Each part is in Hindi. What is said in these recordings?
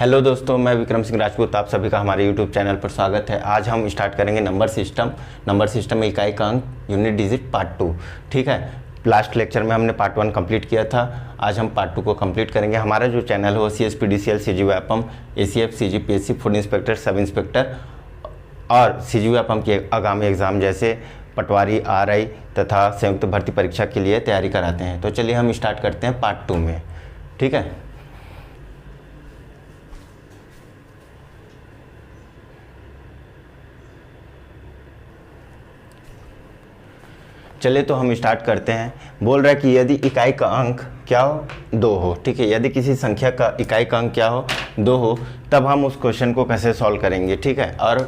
हेलो दोस्तों, मैं विक्रम सिंह राजपूत, आप सभी का हमारे यूट्यूब चैनल पर स्वागत है। आज हम स्टार्ट करेंगे नंबर सिस्टम में इकाई का अंक यूनिट डिजिट पार्ट 2। ठीक है, लास्ट लेक्चर में हमने पार्ट 1 कंप्लीट किया था। आज हम पार्ट 2 को कंप्लीट करेंगे। हमारा जो चैनल है वो CSPDCL, CGVAPM, ACF, CGPSC, food inspector, sub inspector और CGVAPM के आगामी एग्ज़ाम जैसे पटवारी, RI तथा संयुक्त भर्ती परीक्षा के लिए तैयारी कराते हैं। तो चलिए हम स्टार्ट करते हैं पार्ट 2 में। ठीक है, चलिए तो हम स्टार्ट करते हैं। बोल रहा है कि यदि इकाई का अंक क्या हो, 2 हो। ठीक है, यदि किसी संख्या का इकाई का अंक क्या हो, 2 हो, तब हम उस क्वेश्चन को कैसे सॉल्व करेंगे। ठीक है, और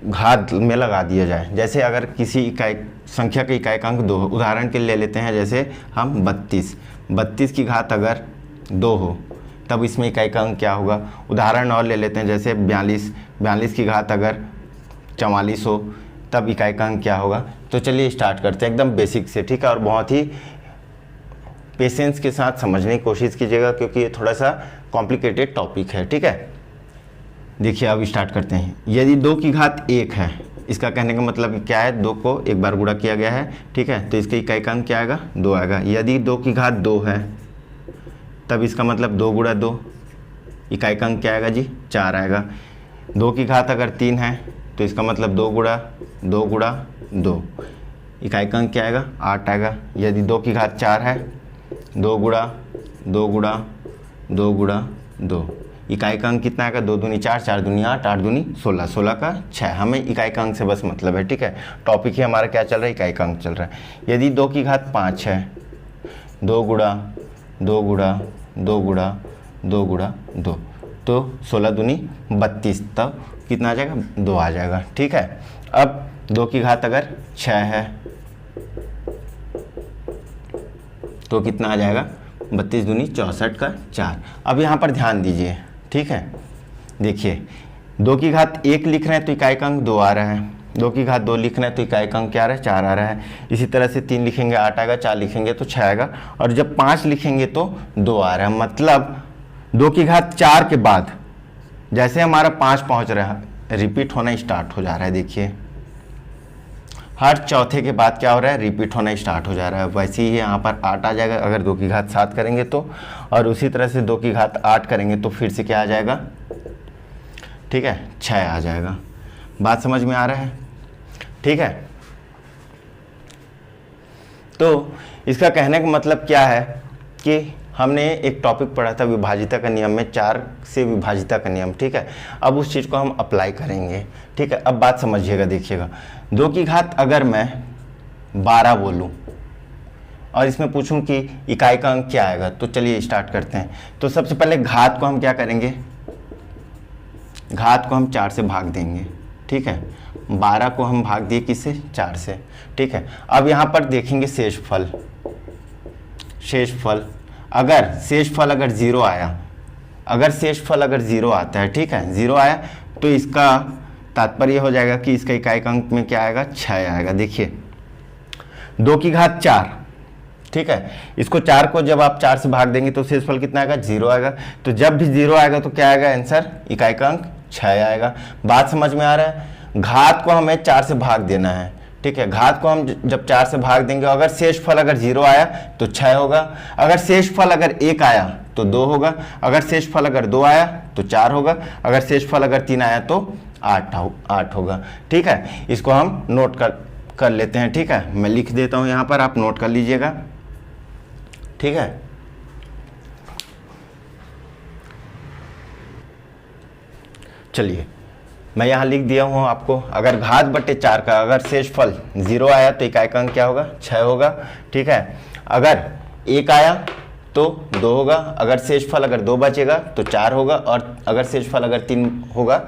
घात में लगा दिया जाए। जैसे अगर किसी इकाई संख्या का इकाई का अंक 2 हो, उदाहरण के लिए ले लेते हैं जैसे हम 32 की घात अगर 2 हो तब इसमें इकाई का अंक क्या होगा। उदाहरण और ले लेते हैं जैसे 42 की घात अगर 44 हो तब इकाई का अंक क्या होगा। तो चलिए स्टार्ट करते हैं एकदम बेसिक से। ठीक है, और बहुत ही पेशेंस के साथ समझने की कोशिश कीजिएगा क्योंकि ये थोड़ा सा कॉम्प्लिकेटेड टॉपिक है। ठीक है, देखिए अब स्टार्ट करते हैं। यदि 2 की घात 1 है, इसका कहने का मतलब क्या है, 2 को एक बार गुणा किया गया है। ठीक है, तो इसका इकाई का अंक क्या आएगा, 2 आएगा। यदि 2 की घात 2 है तब इसका मतलब 2 गुणा 2, इकाई का अंक क्या आएगा जी, 4 आएगा। 2 की घात अगर 3 है तो इसका मतलब 2 गुणा 2, इकाई का अंक क्या आएगा, 8 आएगा। यदि 2 की घात 4 है, 2 गुणा 2, इकाई का अंक कितना आएगा, 2 दूनी 4, 4 दूनी 8, 8 दूनी 16, 16 का 6। हमें इकाई का अंक से बस मतलब है। ठीक है, टॉपिक ही हमारा क्या चल रहा है, इकाई का अंक चल रहा है। यदि 2 की घात 5 है, 2 गुणा 2, तो 16 दूनी 32, तब कितना आ जाएगा, 2 आ जाएगा। ठीक है, अब 2 की घात अगर 6 है तो कितना आ जाएगा, 32 दूनी 64 का 4। अब यहाँ पर ध्यान दीजिए। ठीक है, देखिए 2 की घात 1 लिख रहे हैं तो इकाई का अंक 2 आ रहा है। 2 की घात 2 लिख रहे हैं तो इकाई का अंक क्या आ रहा है, 4 आ रहा है। इसी तरह से 3 लिखेंगे 8 आएगा, 4 लिखेंगे तो 6 आएगा, और जब 5 लिखेंगे तो 2 आ रहा है। मतलब 2 की घात 4 के बाद जैसे हमारा 5 पहुँच रहा है, रिपीट होना स्टार्ट हो जा रहा है। देखिए हर चौथे के बाद क्या हो रहा है, रिपीट होना स्टार्ट हो जा रहा है। वैसे ही यहाँ पर 8 आ जाएगा अगर 2 की घात 7 करेंगे तो, और उसी तरह से 2 की घात 8 करेंगे तो फिर से क्या आ जाएगा, ठीक है, 6 आ जाएगा। बात समझ में आ रहा है। ठीक है, तो इसका कहने का मतलब क्या है कि हमने एक टॉपिक पढ़ा था विभाजिता का नियम में, 4 से विभाजिता का नियम। ठीक है, अब उस चीज़ को हम अप्लाई करेंगे। ठीक है, अब बात समझिएगा, देखिएगा 2 की घात अगर मैं 12 बोलूं और इसमें पूछूं कि इकाई का अंक क्या आएगा, तो चलिए स्टार्ट करते हैं। तो सबसे पहले घात को हम क्या करेंगे, घात को हम 4 से भाग देंगे। ठीक है, 12 को हम भाग दिए किससे, 4 से। ठीक है, अब यहाँ पर देखेंगे शेषफल अगर शेषफल अगर 0 आया, अगर शेषफल अगर 0 आता है, ठीक है, 0 आया तो इसका तात्पर्य हो जाएगा कि इसका इकाई का अंक में क्या आएगा, 6 आएगा। देखिए 2 की घात 4, ठीक है, इसको 4 को जब आप 4 से भाग देंगे तो शेषफल कितना आएगा, 0 आएगा। तो जब भी 0 आएगा तो क्या आएगा आंसर, इकाई का अंक 6 आएगा। बात समझ में आ रहा है। घात को हमें 4 से भाग देना है। ठीक है, घात को हम जब 4 से भाग देंगे, अगर शेषफल अगर 0 आया तो 6 होगा, अगर शेषफल अगर 1 आया तो 2 होगा, अगर शेषफल अगर 2 आया तो 4 होगा, अगर शेषफल अगर 3 आया तो 8 होगा। ठीक है, इसको हम नोट कर लेते हैं। ठीक है, मैं लिख देता हूं यहाँ पर, आप नोट कर लीजिएगा। ठीक है, चलिए मैं यहाँ लिख दिया हूँ आपको। अगर घात बटे 4 का अगर शेषफल 0 आया तो इकाई का अंक क्या होगा, 6 होगा। ठीक है, अगर 1 आया तो 2 होगा, अगर शेषफल अगर 2 बचेगा तो 4 होगा, और अगर शेषफल अगर 3 होगा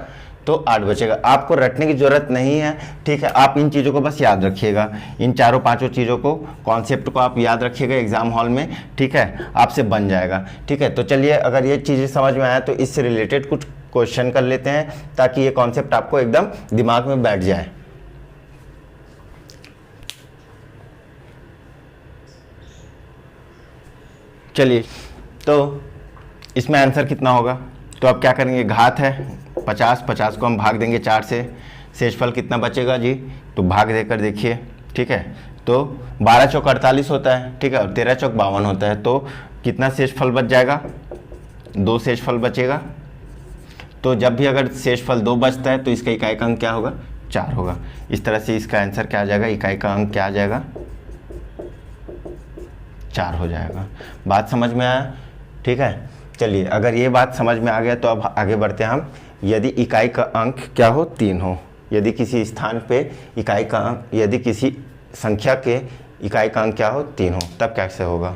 तो 8 बचेगा। आपको रटने की जरूरत नहीं है। ठीक है, आप इन चीज़ों को बस याद रखिएगा, इन 4-5 चीज़ों को, कॉन्सेप्ट को आप याद रखिएगा एग्जाम हॉल में। ठीक है, आपसे बन जाएगा। ठीक है, तो चलिए अगर ये चीज़ें समझ में आया तो इससे रिलेटेड कुछ क्वेश्चन कर लेते हैं ताकि ये कॉन्सेप्ट आपको एकदम दिमाग में बैठ जाए। चलिए, तो इसमें आंसर कितना होगा, तो अब क्या करेंगे, घात है 50, 50 को हम भाग देंगे 4 से, शेषफल कितना बचेगा जी, तो भाग देकर देखिए, ठीक है। तो 12 चौक 48 होता है, ठीक है, और 13 चौक 52 होता है, तो कितना शेषफल बच जाएगा, 2 शेषफल बचेगा। तो जब भी अगर शेषफल 2 बचता है तो इसका इकाई का अंक क्या होगा, 4 होगा। इस तरह से इसका आंसर क्या आ जाएगा, इकाई का अंक क्या आ जाएगा, 4 हो जाएगा। बात समझ में आया, ठीक है। चलिए, अगर ये बात समझ में आ गया तो अब आगे बढ़ते हैं हम। यदि इकाई का अंक क्या हो, 3 हो, यदि किसी स्थान पे इकाई का अंक, यदि किसी संख्या के इकाई का अंक क्या हो, 3 हो, तब कैसे होगा।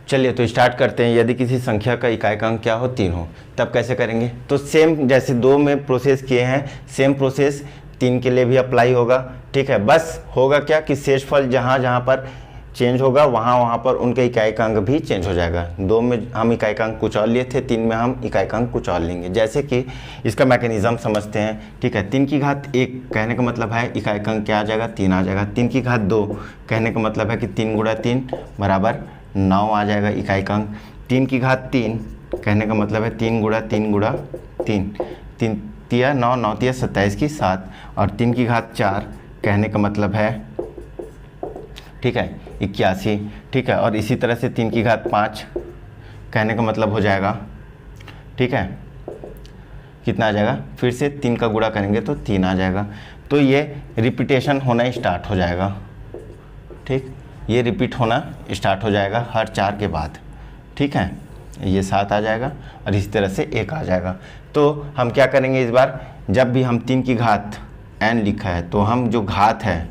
चलिए तो स्टार्ट करते हैं। यदि किसी संख्या का इकाई का अंक क्या हो, 3 हो, तब कैसे करेंगे। तो सेम जैसे 2 में प्रोसेस किए हैं, सेम प्रोसेस 3 के लिए भी अप्लाई होगा, ठीक है। बस होगा क्या कि शेषफल जहाँ जहाँ पर चेंज होगा वहाँ पर उनके इकाई का अंक भी चेंज हो जाएगा। 2 में हम इकाई का अंक कुछ और लिए थे, 3 में हम इकाई का अंक कुछ और लेंगे। जैसे कि इसका मैकेनिज्म समझते हैं, ठीक है। 3 की घात 1 कहने का मतलब है इकाई का अंक क्या आ जाएगा, 3 आ जाएगा। 3 की घात 2 कहने का मतलब है कि 3 गुणा 3 बराबर 9 आ जाएगा इकाई का अंक। 3 की घात 3 कहने का मतलब है 3 गुणा 3 गुणा 3, 3 तिया 9, 9 तिया 27 की 7, और 3 की घात 4 कहने का मतलब है, ठीक है, 81, ठीक है। और इसी तरह से 3 की घात 5 कहने का मतलब हो जाएगा, ठीक है, कितना आ जाएगा, फिर से 3 का गुणा करेंगे तो 3 आ जाएगा। तो ये रिपीटेशन होना स्टार्ट हो जाएगा, ठीक, ये रिपीट होना स्टार्ट हो जाएगा हर 4 के बाद, ठीक है। ये 7 आ जाएगा और इसी तरह से 1 आ जाएगा। तो हम क्या करेंगे इस बार, जब भी हम 3 की घात n लिखा है तो हम जो घात है,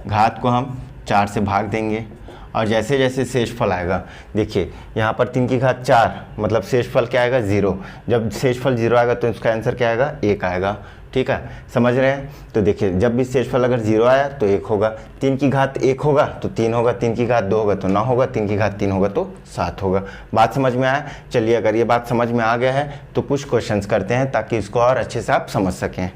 घात को हम 4 से भाग देंगे, और जैसे जैसे शेषफल आएगा, देखिए यहाँ पर 3 की घात 4 मतलब शेषफल क्या आएगा, 0। जब शेषफल 0 आएगा तो इसका आंसर क्या आएगा, 1 आएगा, ठीक है, समझ रहे हैं। तो देखिए जब भी शेषफल अगर 0 आया तो 1 होगा, 3 की घात 1 होगा तो 3 होगा, 3 की घात 2 होगा तो 9 होगा, 3 की घात 3 होगा तो 7 होगा। बात समझ में आया। चलिए, अगर ये बात समझ में आ गया है तो कुछ क्वेश्चंस करते हैं ताकि इसको और अच्छे से आप समझ सकें।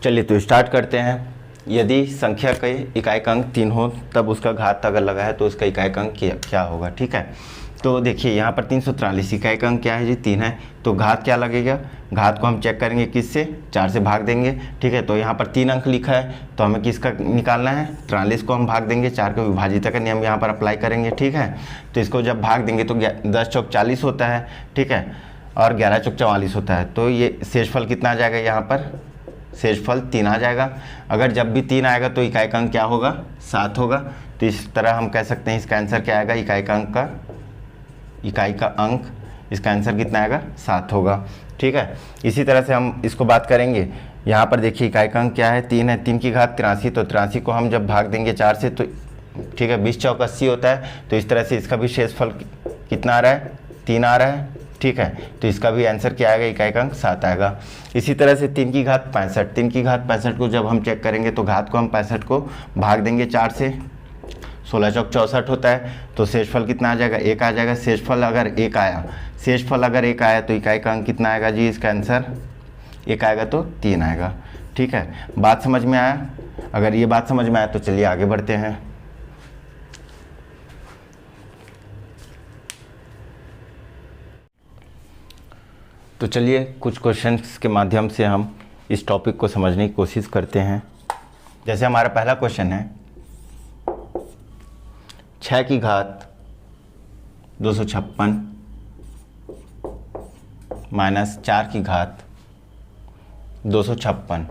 चलिए तो स्टार्ट करते हैं। यदि संख्या के इकाई का अंक 3 हो तब उसका घात अगर लगा है तो उसका इकाई का अंक क्या होगा, ठीक है। तो देखिए यहाँ पर 343 इकाई का अंक क्या है जी, 3 है, तो घात क्या लगेगा, घात को हम चेक करेंगे किससे, 4 से भाग देंगे, ठीक है। तो यहाँ पर 3 अंक लिखा है तो हमें किसका निकालना है, 43 को हम भाग देंगे, 4 को विभाजित का नियम यहाँ पर अप्लाई करेंगे, ठीक है। तो इसको जब भाग देंगे तो 10 चौक 40 होता है, ठीक है, और 11 चौक 44 होता है। तो ये शेषफल कितना आ जाएगा, यहाँ पर शेषफल 3 आ जाएगा। अगर जब भी 3 आएगा तो इकाई का अंक क्या होगा, 7 होगा। तो इस तरह हम कह सकते हैं इसका आंसर क्या आएगा, इकाई का अंक इसका आंसर कितना आएगा, 7 होगा, ठीक है। इसी तरह से हम इसको बात करेंगे। यहाँ पर देखिए इकाई का अंक क्या है, 3 है, 3 की घात 83, तो 83 को हम जब भाग देंगे 4 से तो, ठीक है, 20 चौक 80 होता है। तो इस तरह से इसका भी शेषफल कितना आ रहा है, 3 आ रहा है, ठीक है। तो इसका भी आंसर क्या आएगा, इकाई का अंक 7 आएगा। इसी तरह से 3 की घात 65, 3 की घात 65 को जब हम चेक करेंगे तो घात को हम 65 को भाग देंगे 4 से, 16 चौक 64 होता है। तो शेषफल कितना आ जाएगा, 1 आ जाएगा। शेषफल अगर 1 आया तो इकाई का अंक कितना आएगा जी, इसका आंसर 1 आएगा तो 3 आएगा, ठीक है। बात समझ में आया। अगर ये बात समझ में आया तो चलिए आगे बढ़ते हैं। तो चलिए कुछ क्वेश्चंस के माध्यम से हम इस टॉपिक को समझने की कोशिश करते हैं। जैसे हमारा पहला क्वेश्चन है, 6 की घात 256 माइनस 4 की घात 256,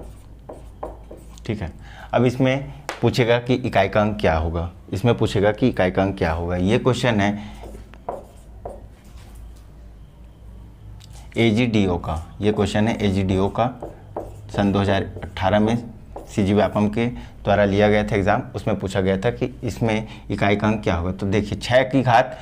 ठीक है। अब इसमें पूछेगा कि इकाई का अंक क्या होगा, इसमें पूछेगा कि इकाई का अंक क्या होगा। ये क्वेश्चन है AGDO का, ये क्वेश्चन है AGDO का, सन 2018 में CG व्यापम के द्वारा लिया गया था एग्ज़ाम। उसमें पूछा गया था कि इसमें इकाई का अंक क्या होगा। तो देखिए 6 की घात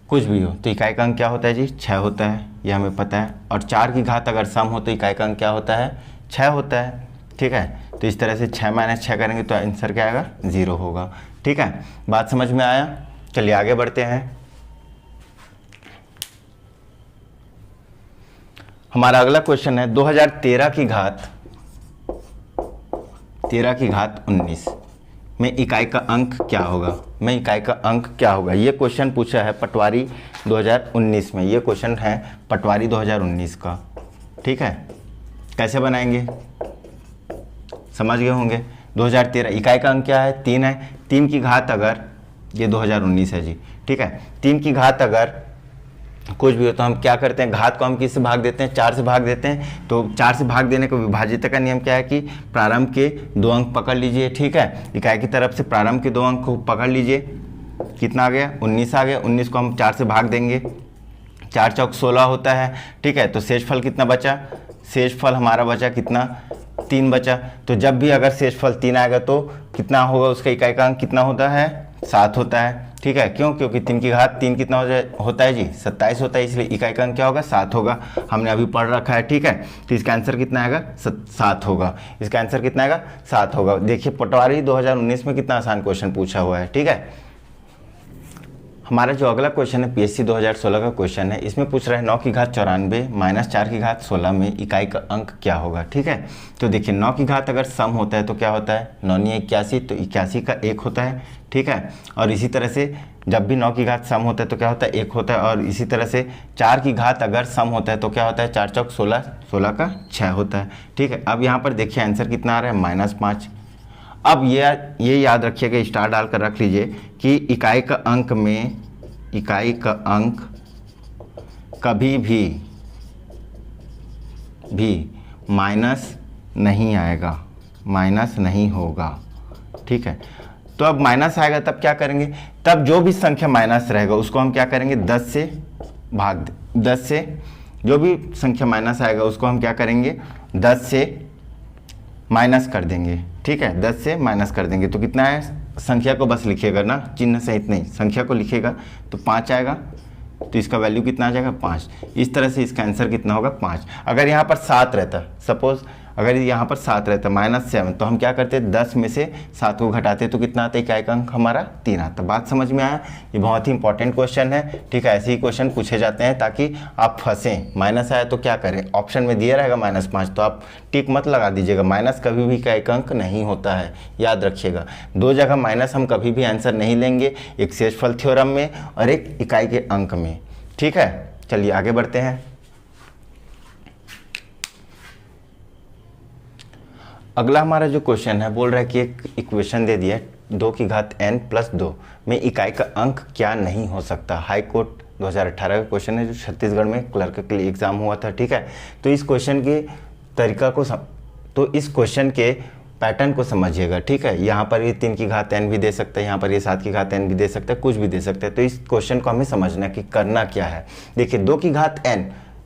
कुछ भी हो तो इकाई का अंक क्या होता है जी, 6 होता है, ये हमें पता है। और 4 की घात अगर सम हो तो इकाई का अंक क्या होता है, 6 होता है, ठीक है। तो इस तरह से 6 माइनस 6 करेंगे तो आंसर क्या आएगा, 0 होगा, ठीक है। बात समझ में आया। चलिए आगे बढ़ते हैं। हमारा अगला क्वेश्चन है 2013 की घात 19 में इकाई का अंक क्या होगा, में इकाई का अंक क्या होगा। ये क्वेश्चन पूछा है पटवारी 2019 में, ये क्वेश्चन है पटवारी 2019 का, ठीक है। कैसे बनाएंगे समझ गए होंगे। 2013 इकाई का अंक क्या है, 3 है। 3 की घात अगर, ये 2019 है जी, ठीक है। 3 की घात अगर कुछ भी हो तो हम क्या करते हैं, घात को हम किससे भाग देते हैं, 4 से भाग देते हैं। तो 4 से भाग देने को विभाजित का नियम क्या है कि प्रारंभ के 2 अंक पकड़ लीजिए, ठीक है। इकाई की तरफ से प्रारंभ के 2 अंक को पकड़ लीजिए, कितना आ गया 19 आ गया। 19 को हम 4 से भाग देंगे, 4 चौक 16 होता है, ठीक है। तो शेषफल कितना बचा, शेषफल हमारा बचा कितना, 3 बचा। तो जब भी अगर शेषफल 3 आएगा तो कितना होगा, उसका इकाई का अंक कितना होता है, 7 होता है, ठीक है। क्यों, क्योंकि 3 की घात 3 कितना होता है जी, 27 होता है, इसलिए इकाई का अंक क्या होगा, 7 होगा। हमने अभी पढ़ रखा है, ठीक है। तो इसका आंसर कितना आएगा, 7 होगा। इसका आंसर कितना आएगा, 7 होगा। देखिए पटवारी 2019 में कितना आसान क्वेश्चन पूछा हुआ है, ठीक है। हमारा जो अगला क्वेश्चन है पीएससी 2016 का क्वेश्चन है, इसमें पूछ रहा है 9 की घात 94 माइनस 4 की घात 16 में इकाई का अंक क्या होगा, ठीक है। तो देखिए 9 की घात अगर सम होता है तो क्या होता है, 9 × 81, तो 81 का 1 होता है, ठीक है। और इसी तरह से जब भी 9 की घात सम होता है तो क्या होता है, 1 होता है। और इसी तरह से 4 की घात अगर सम होता है तो क्या होता है, 4 चौक 16, 16 का 6 होता है, ठीक है। अब यहाँ पर देखिए आंसर कितना आ रहा है, -5। अब ये याद रखिएगा, स्टार डालकर रख लीजिए कि इकाई का अंक में, इकाई का अंक कभी भी माइनस नहीं आएगा, माइनस नहीं होगा, ठीक है। तो अब माइनस आएगा तब क्या करेंगे, तब जो भी संख्या माइनस रहेगा उसको हम क्या करेंगे, 10 से जो भी संख्या माइनस आएगा उसको हम क्या करेंगे, 10 से माइनस कर देंगे, ठीक है। 10 से माइनस कर देंगे तो कितना है, संख्या को बस लिखिएगा ना, चिन्ह सहित नहीं, संख्या को लिखिएगा तो 5 आएगा। तो इसका वैल्यू कितना आ जाएगा, 5। इस तरह से इसका आंसर कितना होगा, 5। अगर यहाँ पर 7 रहता, सपोज अगर यहाँ पर 7 रहता, -7, तो हम क्या करते, 10 में से 7 को घटाते तो कितना आता है, इकाई का अंक हमारा 3 आता। बात समझ में आया। ये बहुत ही इंपॉर्टेंट क्वेश्चन है, ठीक है। ऐसे ही क्वेश्चन पूछे जाते हैं ताकि आप फंसें। माइनस आया तो क्या करें, ऑप्शन में दिया रहेगा -5, तो आप टिक मत लगा दीजिएगा। माइनस कभी भी इकाई का अंक नहीं होता है, याद रखिएगा। 2 जगह माइनस हम कभी भी आंसर नहीं लेंगे, एक शेषफल थ्योरम में और एक इकाई के अंक में, ठीक है। चलिए आगे बढ़ते हैं। अगला हमारा जो क्वेश्चन है बोल रहा है कि एक इक्वेशन दे दिया है 2 की घात n + 2 में इकाई का अंक क्या नहीं हो सकता। हाई कोर्ट 2018 का क्वेश्चन है जो छत्तीसगढ़ में क्लर्क के लिए एग्जाम हुआ था, ठीक है। तो इस क्वेश्चन के तरीका को तो इस क्वेश्चन के पैटर्न को समझिएगा, ठीक है। यहाँ पर ये 3 की घात n भी दे सकता है, यहाँ पर ये 7 की घात n भी दे सकता है, कुछ भी दे सकता है। तो इस क्वेश्चन को हमें समझना कि करना क्या है। देखिए 2 की घात n,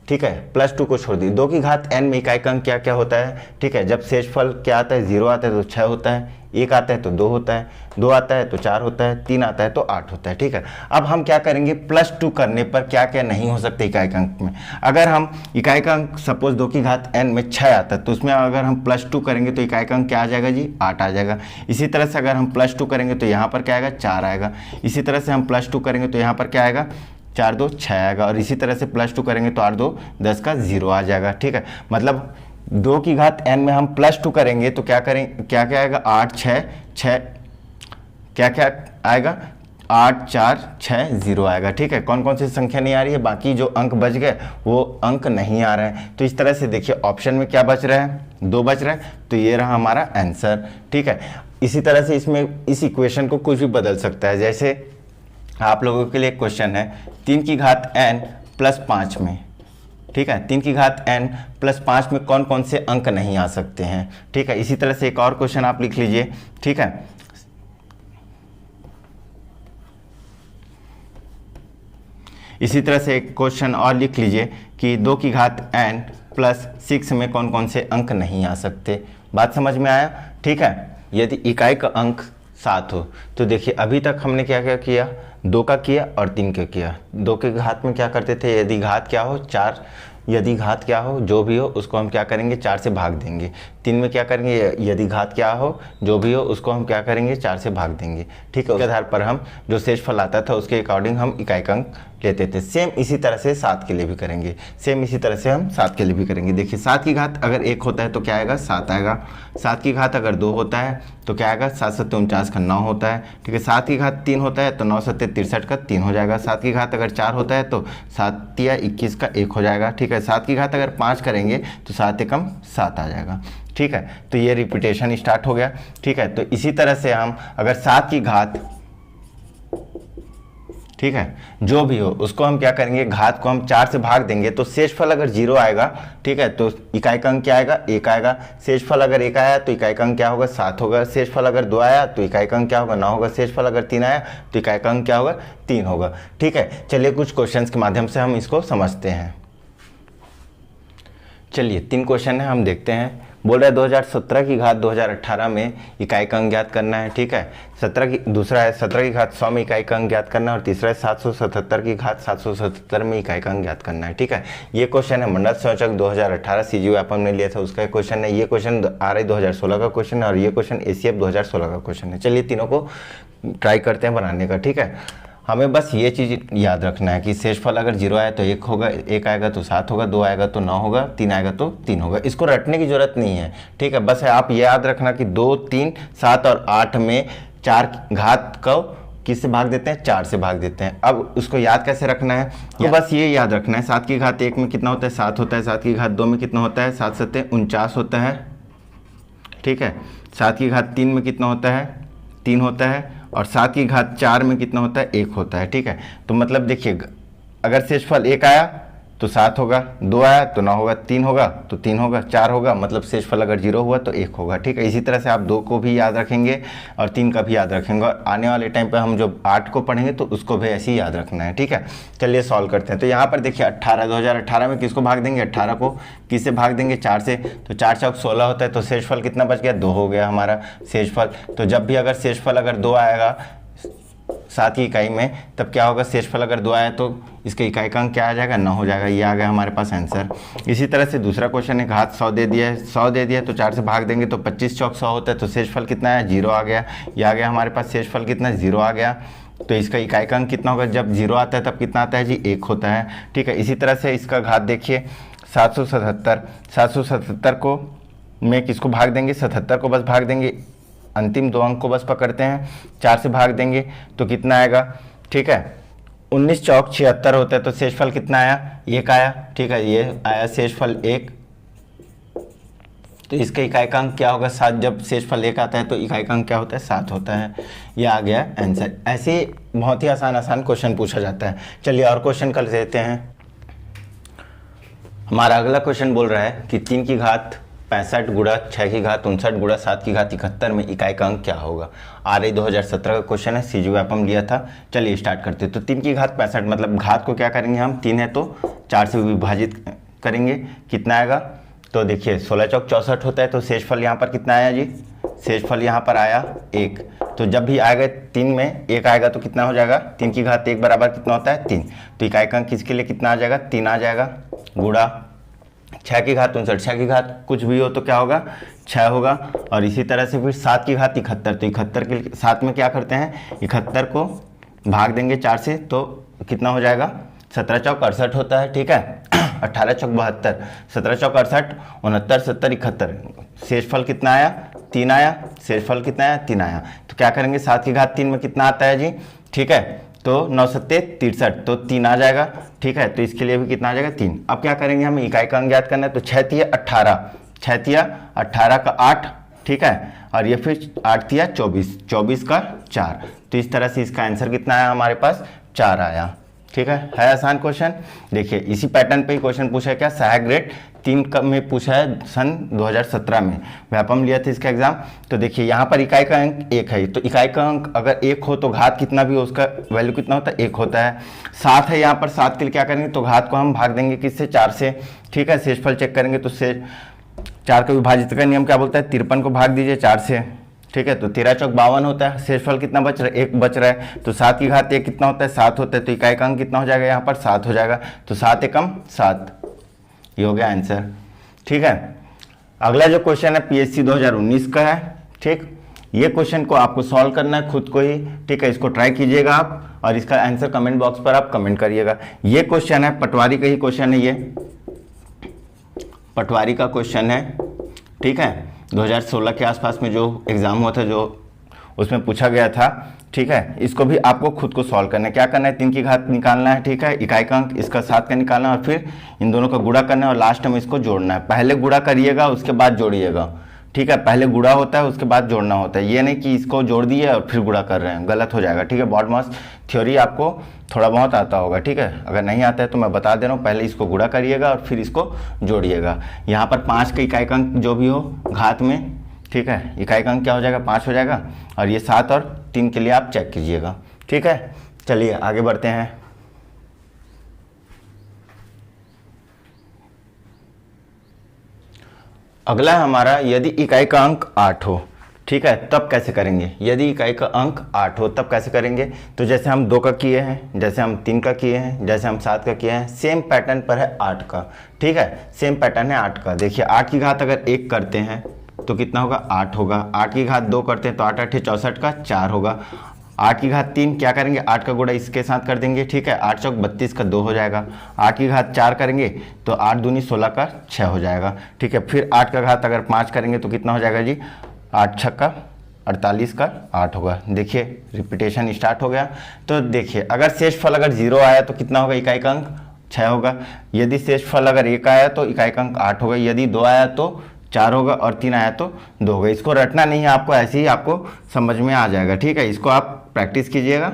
ठीक है, +2 को छोड़ दी, 2 की घात n में इकाई का अंक क्या क्या होता है, ठीक है। जब शेषफल क्या आता है, 0 आता है तो 6 होता है, 1 आता है तो 2 होता है, 2 आता है तो 4 होता है, 3 आता है तो 8 होता है, ठीक है। अब हम क्या करेंगे, +2 करने पर क्या क्या नहीं हो सकते इकाई का अंक में। अगर हम इकाई का अंक सपोज 2 की घात n में 6 आता है तो उसमें अगर हम +2 करेंगे तो इकाई का अंक क्या आ जाएगा जी, 8 आ जाएगा। इसी तरह से अगर हम +2 करेंगे तो यहाँ पर क्या आएगा, 4 आएगा। इसी तरह से हम +2 करेंगे तो यहाँ पर क्या आएगा, 4 2 6 आएगा। और इसी तरह से +2 करेंगे तो 8 2 10 का 0 आ जाएगा, ठीक है। मतलब 2 की घात n में हम +2 करेंगे तो क्या करें, क्या क्या आएगा, 8 6 6, क्या क्या आएगा, 8 4 6 0 आएगा, ठीक है। कौन कौन सी संख्या नहीं आ रही है, बाकी जो अंक बच गए वो अंक नहीं आ रहे हैं। तो इस तरह से देखिए ऑप्शन में क्या बच रहा है, 2 बच रहा है, तो ये रहा हमारा आंसर, ठीक है। इसी तरह से इसमें इस इक्वेशन को कुछ भी बदल सकता है। जैसे आप लोगों के लिए एक क्वेश्चन है 3 की घात n + 5 में, ठीक है। 3 की घात n + 5 में कौन कौन से अंक नहीं आ सकते हैं, ठीक है। इसी तरह से एक और क्वेश्चन आप लिख लीजिए, ठीक है। इसी तरह से एक क्वेश्चन और लिख लीजिए कि 2 की घात n + 6 में कौन कौन से अंक नहीं आ सकते। बात समझ में आया, ठीक है। यदि इकाई का अंक 7 हो तो देखिए अभी तक हमने क्या क्या किया, 2 का किया और 3 का किया। 2 के घात में क्या करते थे, यदि घात क्या हो 4, यदि घात क्या हो जो भी हो उसको हम क्या करेंगे, 4 से भाग देंगे। 3 में क्या करेंगे, यदि घात क्या हो जो भी हो उसको हम क्या करेंगे, 4 से भाग देंगे, ठीक है। उसके आधार पर हम जो शेषफल आता था उसके अकॉर्डिंग हम इकाई का अंक लेते थे। सेम इसी तरह से 7 के लिए भी करेंगे, सेम इसी तरह से हम 7 के लिए भी करेंगे। देखिए 7 की घात अगर 1 होता है तो क्या आएगा 7 आएगा, 7 की घात अगर 2 होता है तो क्या आएगा 7 7 49 का 9 होता है, ठीक है। 7 की घात 3 होता है तो 9 7 63 का 3 हो जाएगा। 7 की घात अगर 4 होता है तो 7 या 21 का 1 हो जाएगा, ठीक है। 7 की घात अगर 5 करेंगे तो 7 एकम 7 आ जाएगा, ठीक है। तो ये रिपीटेशन स्टार्ट हो गया, ठीक है। तो इसी तरह से हम अगर 7 की घात, ठीक है, जो भी हो उसको हम क्या करेंगे, घात को हम 4 से भाग देंगे तो शेषफल अगर 0 आएगा, ठीक है, तो इकाई का अंक क्या आएगा 1 आएगा। शेषफल अगर 1 आया तो इकाई का अंक क्या होगा 7 होगा। शेषफल अगर 2 आया तो इकाई का अंक क्या होगा 9 होगा। शेषफल अगर 3 आया तो इकाई का अंक क्या होगा 3 होगा, ठीक है। चलिए कुछ क्वेश्चंस के माध्यम से हम इसको समझते हैं। चलिए 3 क्वेश्चन है, हम देखते हैं। बोल रहा है 2017 की घात 2018 में इकाई का अंक ज्ञात करना है, ठीक है। दूसरा है 17 की घात 100 में इकाई का अंक ज्ञात करना है, और तीसरा है 777 की घात 777 में इकाई का अंक ज्ञात करना है, ठीक है। ये क्वेश्चन है मंडल संयोजक 2018 सीजी व्यापम ने लिया था उसका क्वेश्चन है। ये क्वेश्चन RI 2016 का क्वेश्चन है और ये क्वेश्चन ACF 2016 का क्वेश्चन है। चलिए तीनों को ट्राई करते हैं बनाने का, ठीक है। हमें बस ये चीज़ याद रखना है कि शेषफल अगर 0 आया तो 1 होगा, 1 आएगा तो 7 होगा, 2 आएगा तो 9 होगा, 3 आएगा तो 3 होगा। इसको रटने की जरूरत नहीं है, ठीक है। बस है आप ये याद रखना कि 2, 3, 7 और 8 में 4 घात को किससे भाग देते हैं 4 से भाग देते हैं। अब उसको याद कैसे रखना है, तो बस ये याद रखना है 7 की घात 1 में कितना होता है 7 होता है, 7 की घात 2 में कितना होता है 7 7 49 होता है, ठीक है। 7 की घात 3 में कितना होता है 3 होता है, और 7 की घात 4 में कितना होता है 1 होता है, ठीक है। तो मतलब देखिए अगर शेषफल 1 आया तो 7 होगा, 2 आया तो 9 होगा, 3 होगा तो 3 होगा, 4 होगा, मतलब शेषफल अगर 0 हुआ तो 1 होगा, ठीक है। इसी तरह से आप 2 को भी याद रखेंगे और 3 का भी याद रखेंगे, और आने वाले टाइम पे हम जो 8 को पढ़ेंगे तो उसको भी ऐसे ही याद रखना है, ठीक है। चलिए सॉल्व करते हैं। तो यहाँ पर देखिए 2018 में किसको भाग देंगे 18 को किससे भाग देंगे 4 से, तो 4 चौक 16 होता है, तो शेषफल कितना बच गया 2 हो गया हमारा शेषफल। तो जब भी अगर शेषफल अगर 2 आएगा 7 की इकाई में, तब क्या होगा शेषफल अगर 2 आया तो इसके इकाई का अंक क्या आ जाएगा 9 हो जाएगा। ये आ गया हमारे पास आंसर। इसी तरह से दूसरा क्वेश्चन है घात 100 दे दिया है, 100 दे दिया है तो 4 से भाग देंगे तो 25 चौक 100 होता है, तो शेषफल कितना है 0 आ गया। ये आ गया हमारे पास शेषफल कितना 0 आ गया। तो इसका इकाई का अंक कितना होगा, जब 0 आता है तब कितना आता है जी 1 होता है, ठीक है। इसी तरह से इसका घात देखिए 777 को में किसको भाग देंगे 77 को बस भाग देंगे, अंतिम 2 अंक को बस पकड़ते हैं, 4 से भाग देंगे तो कितना आएगा, ठीक है। 19 चौक 76 होता है, तो शेषफल कितना आया 1 आया, ठीक है। ये आया शेषफल 1, तो इसका इकाई का अंक क्या होगा 7। जब शेषफल 1 आता है तो इकाई का अंक क्या होता है 7 होता है। ये आ गया आंसर। ऐसे बहुत ही आसान क्वेश्चन पूछा जाता है। चलिए और क्वेश्चन कर लेते हैं। हमारा अगला क्वेश्चन बोल रहा है कि 3 की घात 65 गुणा 6 की घात 59 गुणा 7 की घात 71 में इकाई का अंक क्या होगा। RI 2017 का क्वेश्चन है, सीजी व्यापम लिया था। चलिए स्टार्ट करते हैं। तो 3 की घात 65 मतलब घात को क्या करेंगे हम, 3 है तो 4 से विभाजित करेंगे, कितना आएगा। तो देखिए 16 चौक 64 होता है, तो शेषफल यहाँ पर कितना आया जी, शेषफल यहाँ पर आया 1। तो जब भी आएगा 3 में 1 आएगा तो कितना हो जाएगा, 3 की घात 1 बराबर कितना होता है 3। तो इकाई का अंक किसके लिए कितना आ जाएगा 3 आ जाएगा, गुणा 6 की घात 59, 6 की घात कुछ भी हो तो क्या होगा 6 होगा। और इसी तरह से फिर 7 की घात 71, तो 71 के 7 में क्या करते हैं 71 को भाग देंगे 4 से, तो कितना हो जाएगा 17 चौक 68 होता है, ठीक है। 18 चौक 72, 17 चौक 68, 69 70 71, शेषफल कितना आया 3 आया, शेषफल कितना आया 3 आया। तो क्या करेंगे 7 की घात 3 में कितना आता है जी, ठीक है। तो 9 7 63, तो 3 आ जाएगा, ठीक है। तो इसके लिए भी कितना आ जाएगा 3। अब क्या करेंगे हमें इकाई का अंक ज्ञात करना है, तो 6 तिया 18, 6 तिया 18 का 8, ठीक है। और ये फिर 8 तिया 24, 24 का 4। तो इस तरह से इसका आंसर कितना आया हमारे पास 4 आया, ठीक है आसान क्वेश्चन। देखिए इसी पैटर्न पे ही क्वेश्चन पूछा है, क्या सहायक ग्रेड 3 में पूछा है सन 2017 में, व्यापम लिया था इसका एग्जाम। तो देखिए यहाँ पर इकाई का अंक 1 है, तो इकाई का अंक अगर 1 हो तो घात कितना भी हो उसका वैल्यू कितना होता है 1 होता है। 7 है यहाँ पर, 7 के लिए क्या करेंगे तो घात को हम भाग देंगे किससे 4 से, ठीक है। शेषफल चेक करेंगे तो 4 को विभाजित का नियम क्या बोलता है 53 को भाग दीजिए 4 से, ठीक है। तो 13 चौक 52 होता है, शेषफल कितना बच रहा है 1 बच रहा है। तो 7 की घात 1 कितना होता है 7 होता है, तो इकाई का अंक कितना हो जाएगा यहाँ पर 7 हो जाएगा। तो 7 एकम 7, ये हो गया आंसर, ठीक है। अगला जो क्वेश्चन है PSC 2019 का है, ठीक। ये क्वेश्चन को आपको सॉल्व करना है खुद को ही, ठीक है। इसको ट्राई कीजिएगा आप और इसका आंसर कमेंट बॉक्स पर आप कमेंट करिएगा। ये क्वेश्चन है पटवारी का ही क्वेश्चन है, ये पटवारी का क्वेश्चन है, ठीक है। 2016 के आसपास में जो एग्ज़ाम हुआ था, जो उसमें पूछा गया था, ठीक है। इसको भी आपको खुद को सॉल्व करना है। क्या करना है, 3 की घात निकालना है, ठीक है, इकाई का अंक इसका 7 का निकालना है और फिर इन दोनों का गुणा करना है और लास्ट में इसको जोड़ना है। पहले गुणा करिएगा उसके बाद जोड़िएगा, ठीक है। पहले गुणा होता है उसके बाद जोड़ना होता है, ये नहीं कि इसको जोड़ दिए और फिर गुणा कर रहे हैं, गलत हो जाएगा, ठीक है। बॉड मास थ्योरी आपको थोड़ा बहुत आता होगा, ठीक है। अगर नहीं आता है तो मैं बता दे रहा हूँ, पहले इसको गुणा करिएगा और फिर इसको जोड़िएगा। यहाँ पर 5 का इकाई का अंक जो भी हो घात में, ठीक है, इकाई का अंक क्या हो जाएगा, 5 हो जाएगा और ये 7 और 3 के लिए आप चेक कीजिएगा, ठीक है। चलिए आगे बढ़ते हैं। अगला हमारा, यदि इकाई का अंक 8 हो, ठीक है, तब कैसे करेंगे। यदि इकाई का अंक 8 हो तब कैसे करेंगे, तो जैसे हम 2 का किए हैं, जैसे हम 3 का किए हैं, जैसे हम 7 का किए हैं, सेम पैटर्न पर है 8 का, ठीक है, सेम पैटर्न है 8 का। देखिए 8 की घात अगर 1 करते हैं तो कितना होगा, 8 होगा। 8 की घात 2 करते हैं तो 8 8 64 का 4 होगा। 8 की घात 3 क्या करेंगे, 8 का गुणा इसके साथ कर देंगे, ठीक है, 8 चौक 32 का 2 हो जाएगा। 8 की घात 4 करेंगे तो 8 दूनी 16 का 6 हो जाएगा, ठीक है। फिर 8 का घात अगर 5 करेंगे तो कितना हो जाएगा जी, 8 छक्का 48 का 8 होगा। देखिए रिपीटेशन स्टार्ट हो गया। तो देखिए अगर शेषफल अगर 0 आया तो कितना होगा, इकाई का अंक 6 होगा। यदि शेषफल अगर 1 आया तो इकाई का अंक 8 होगा। यदि 2 आया तो 4 होगा और 3 आया तो 2 होगा। इसको रटना नहीं है आपको, ऐसे ही आपको समझ में आ जाएगा, ठीक है। इसको आप प्रैक्टिस कीजिएगा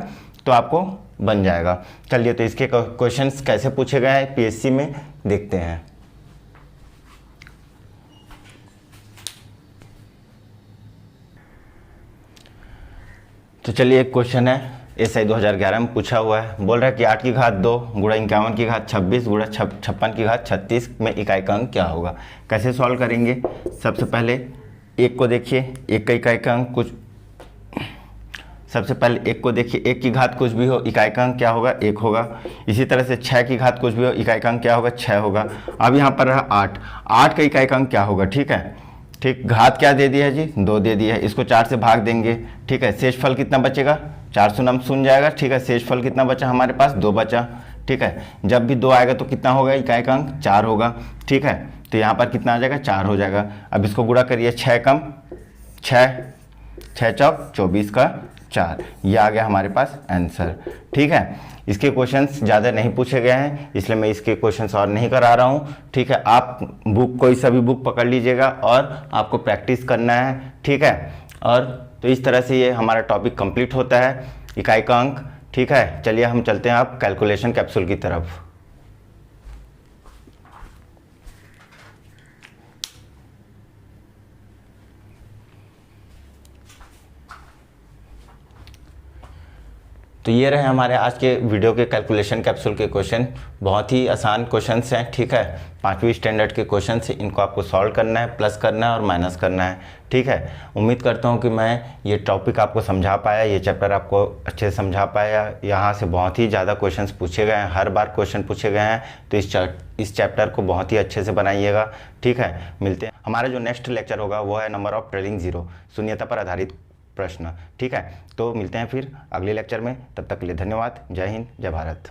तो आपको बन जाएगा। चलिए तो इसके क्वेश्चंस कैसे पूछे गए हैं पीएससी में देखते हैं। तो चलिए एक क्वेश्चन है एसआई 2011 में पूछा हुआ है। बोल रहा है कि 8 की घात 2 गुणा 51 की घात 26 गुणा 56 की घात 36 में इकाई का अंक क्या होगा। कैसे सॉल्व करेंगे, सबसे पहले 1 को देखिए, 1 का इकाई का अंक कुछ, सबसे पहले 1 को देखिए, 1 की घात कुछ भी हो इकाई का अंक क्या होगा, 1 होगा। इसी तरह से 6 की घात कुछ भी हो इकाई का अंक क्या होगा, 6 होगा। अब यहाँ पर रहा 8, 8 का इकाई का अंक क्या होगा, ठीक है, ठीक, घात क्या दे दिया है जी, 2 दे दिया है। इसको 4 से भाग देंगे, ठीक है। शेषफल कितना बचेगा, 4 शून्य शून्य जाएगा, ठीक है। शेषफल कितना बचा हमारे पास, 2 बचा, ठीक है। जब भी 2 आएगा तो कितना होगा, इकाई का अंक 4 होगा, ठीक है। तो यहाँ पर कितना आ जाएगा, 4 हो जाएगा। अब इसको गुणा करिए, 6 कम 6, 6 चौक 24 का 4, ये आ गया हमारे पास आंसर, ठीक है। इसके क्वेश्चंस ज़्यादा नहीं पूछे गए हैं इसलिए मैं इसके क्वेश्चंस और नहीं करा रहा हूँ, ठीक है। आप बुक, कोई सा भी बुक पकड़ लीजिएगा और आपको प्रैक्टिस करना है, ठीक है। और तो इस तरह से ये हमारा टॉपिक कंप्लीट होता है, इकाई का अंक, ठीक है। चलिए हम चलते हैं अब कैलकुलेशन कैप्सूल की तरफ। तो ये रहे हमारे आज के वीडियो के कैलकुलेशन कैप्सूल के क्वेश्चन। बहुत ही आसान क्वेश्चंस हैं, ठीक है, 5वीं स्टैंडर्ड के क्वेश्चन से। इनको आपको सॉल्व करना है, प्लस करना है और माइनस करना है, ठीक है। उम्मीद करता हूँ कि मैं ये टॉपिक आपको समझा पाया, ये चैप्टर आपको अच्छे से समझा पाया। यहाँ से बहुत ही ज़्यादा क्वेश्चंस पूछे गए हैं, हर बार क्वेश्चन पूछे गए हैं, तो इस चैप्टर को बहुत ही अच्छे से बनाइएगा, ठीक है। मिलते हैं, हमारा जो नेक्स्ट लेक्चर होगा वो है नंबर ऑफ ट्रेलिंग जीरो, शून्यता पर आधारित प्रश्न, ठीक है। तो मिलते हैं फिर अगले लेक्चर में, तब तक के लिए धन्यवाद। जय हिंद, जय भारत।